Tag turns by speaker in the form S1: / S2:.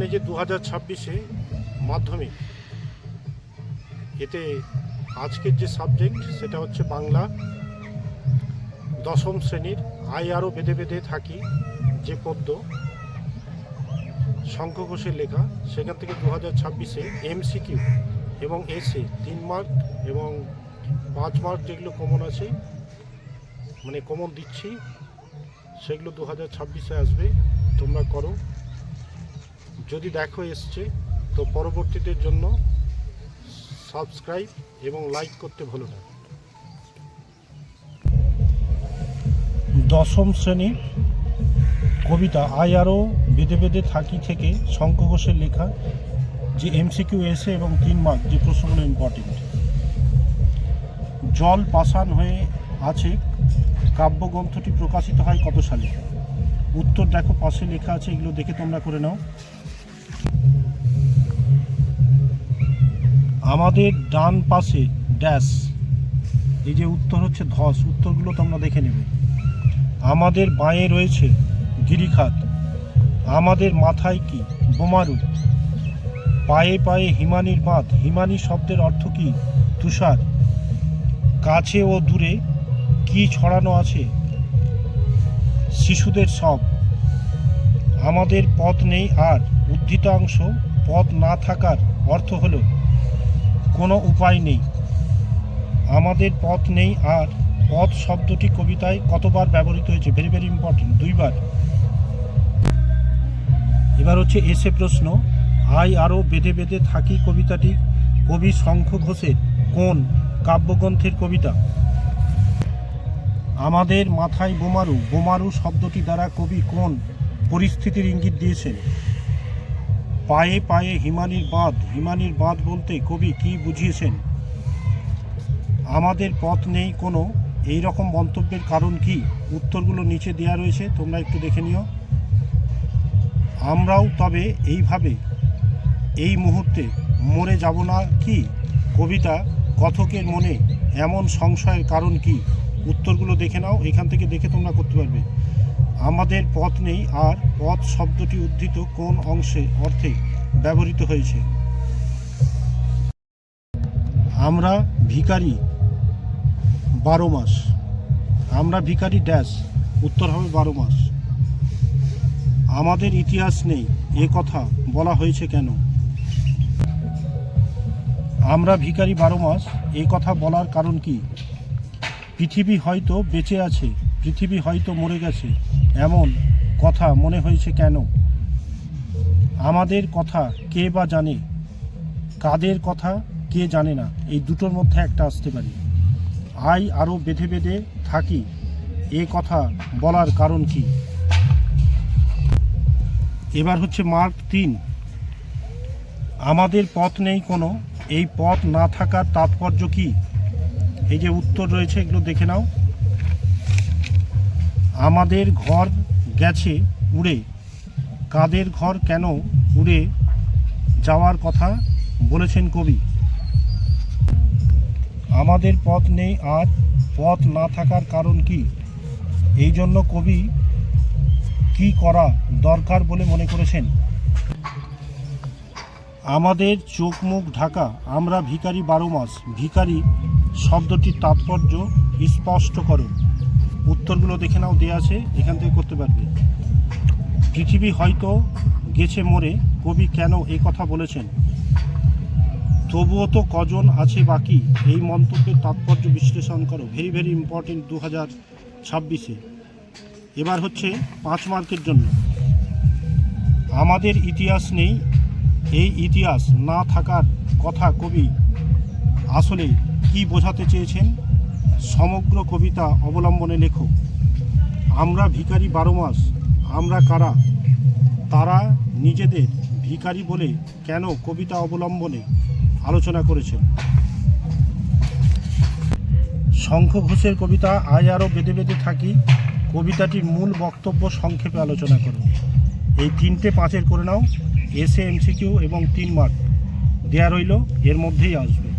S1: সামনে যে 2026-এ মাধ্যমিক, এতে আজকের যে সাবজেক্ট সেটা হচ্ছে বাংলা দশম শ্রেণীর আই আরও বেঁধে বেঁধে থাকি যে পদ্য শঙ্খ ঘোষের লেখা, সেখান থেকে 2026-এ এমসিকিউ এবং এসে 3 মার্ক এবং 5 মার্ক যেগুলো কমন আছে, মানে কমন দিচ্ছি, সেগুলো 2026-এ আসবে। তোমরা করো, যদি দেখো এসছে তো পরবর্তীদের জন্য সাবস্ক্রাইব এবং লাইক করতে ভুলো না। দশম শ্রেণীর কবিতা আই আরও বেঁধে বেঁধে থাকি থেকে শঙ্খ ঘোষের লেখা যে এমসিকিউ এসে এবং 3 মার্ক যে প্রশ্নগুলো ইম্পর্টেন্ট। জল পাষাণ হয়ে আছে কাব্যগ্রন্থটি প্রকাশিত হয় কত সালে? উত্তর দেখো পাশে লেখা আছে, এগুলো দেখে তোমরা করে নাও। আমাদের ডান পাশে ড্যাশ, এই যে উত্তর হচ্ছে ধস, উত্তরগুলো তোমরা দেখে নেবে। আমাদের বাঁয়ে রয়েছে গিরিখাত, আমাদের মাথায় কি বোমারু, পায়ে পায়ে হিমানির বাঁধ, হিমানি শব্দের অর্থ কি? তুষার। কাছে ও দূরে কি ছড়ানো আছে? শিশুদের সব। আমাদের পথ নেই আর, উদ্ধৃতাংশ পথ না থাকার অর্থ হলো কোনো উপায় নেই। আমাদের পথ নেই আর, পথ শব্দটি কবিতায় কতবার ব্যবহৃত হয়েছে? ভেরি ভেরি ইম্পর্টেন্ট, 2 বার। এবার হচ্ছে এসে প্রশ্ন, আই আরও বেঁধে বেঁধে থাকি কবিতাটি কবি শঙ্খ ঘোষের কোন কাব্যগ্রন্থের কবিতা? আমাদের মাথায় বোমারু, বোমারু শব্দটি দ্বারা কবি কোন পরিস্থিতির ইঙ্গিত দিয়েছেন? পায়ে পায়ে হিমানির বাঁধ, হিমানির বাঁধ বলতে কবি কি বুঝিয়েছেন? আমাদের পথ নেই কোনো, এই রকম মন্তব্যের কারণ কি? উত্তরগুলো নিচে দেওয়া রয়েছে, তোমরা একটু দেখে নিও। আমরাও তবে এইভাবে এই মুহূর্তে মরে যাব না কি? কবিতা কথকের মনে এমন সংশয়ের কারণ কি? উত্তরগুলো দেখে নাও, এখান থেকে দেখে তোমরা করতে পারবে। আমাদের পথ নেই আর, পথ শব্দটি উদ্ধৃত কোন অর্থে ব্যবহৃত হয়েছে? আমরা ভিখারি 12 মাস, আমরা ভিখারি ড্যাশ, উত্তর হবে 12 মাস। আমাদের ইতিহাস নেই এ কথা বলা হয়েছে কেন? আমরা ভিখারি 12 মাস এ কথা বলার কারণ কি? পৃথিবী হয়তো বেঁচে আছে, পৃথিবী হয়তো মরে গেছে, এমন কথা মনে হয়েছে কেন? আমাদের কথা কে বা জানে, কাদের কথা কে জানে না, এই দুটোর মধ্যে একটা আসতে পারে। আই আরও বেঁধে বেঁধে থাকি এ কথা বলার কারণ কি? এবার হচ্ছে মার্ক 3, আমাদের পথ নেই কোনো, এই পথ না থাকার তাৎপর্য কি? এই যে উত্তর রয়েছে, এগুলো দেখে নাও। আমাদের ঘর গেছে উড়ে, কাদের ঘর কেন উড়ে যাওয়ার কথা বলেছেন কবি? আমাদের পথ নেই আর, পথ না থাকার কারণ কি? এই জন্য কবি কি করা দরকার বলে মনে করেছেন? আমাদের চোখ মুখ ঢাকা, আমরা ভিখারি 12 মাস, ভিখারি শব্দটির তাৎপর্য স্পষ্ট করো। উত্তরগুলো দেখে নাও, দেয়া আছে, এখান থেকে করতে পারবে। পৃথিবী হয়তো গেছে মরে, কবি কেন এই কথা বলেছেন? তবুও তো কজন আছে বাকি, এই মন্তব্যের তাৎপর্য বিশ্লেষণ করো। ভেরি ভেরি ইম্পর্টেন্ট 2026-এ। এবার হচ্ছে 5 মার্কের জন্য। আমাদের ইতিহাস নেই, এই ইতিহাস না থাকার কথা কবি আসলে কি বোঝাতে চেয়েছেন? সমগ্র কবিতা অবলম্বনে লেখো। আমরা ভিখারি 12 মাস, আমরা কারা? তারা নিজেদের ভিখারি বলে কেন কবিতা অবলম্বনে আলোচনা করেছেন? শঙ্খ ঘোষের কবিতা আই আরও বেঁধে বেঁধে থাকি কবিতাটির মূল বক্তব্য সংক্ষেপে আলোচনা করো। এই 3টে 5-এর করে নাও, এসে এমসিকিউ এবং 3 মার্ক দেয়া রইল, এর মধ্যেই আসবে।